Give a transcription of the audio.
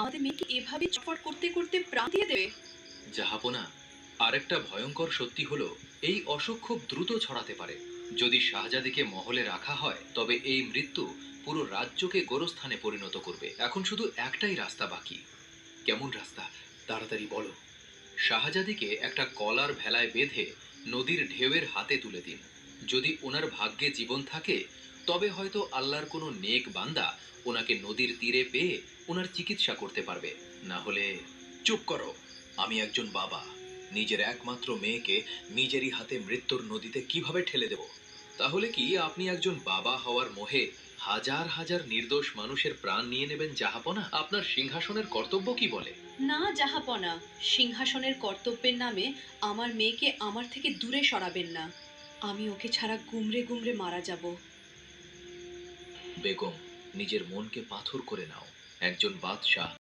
আমাদের মেয়েকে এভাবে চটপট করতে করতে প্রাণ দিয়ে দেবে? জাহাপনা, আরেকটা ভয়ঙ্কর সত্যি হলো, এই অসুখ খুব দ্রুত ছড়াতে পারে। যদি শাহজাদিকে মহলে রাখা হয় তবে এই মৃত্যু পুরো রাজ্যকে গোরস্থানে পরিণত করবে। এখন শুধু একটাই রাস্তা বাকি। কেমন রাস্তা? তাড়াতাড়ি বলো। শাহজাদিকে একটা কলার ভেলায় বেঁধে নদীর ঢেউয়ের হাতে তুলে দিন। যদি ওনার ভাগ্যে জীবন থাকে তবে হয়তো আল্লাহর কোনো নেক বান্দা ওনাকে নদীর তীরে পেয়ে ওনার চিকিৎসা করতে পারবে। না হলে। চুপ করো। আমি একজন বাবা, নিজের একমাত্র মেয়েকে নিজেরই হাতে মৃত্যুর নদীতে কিভাবে ঠেলে দেব? তাহলে কি আপনি একজন বাবা হওয়ার মোহে হাজার হাজার নির্দোষ মানুষের প্রাণ নিয়ে নেবেন জাহাপনা? আপনার সিংহাসনের কর্তব্য কি বলে? না জাহাপনা, সিংহাসনের কর্তব্যের নামে আমার মেয়েকে আমার থেকে দূরে সরাবেন না। আমি ওকে ছাড়া গুমরে গুমরে মারা যাব। বেগম, নিজের মনকে পাথর করে নাও। একজন বাদশাহ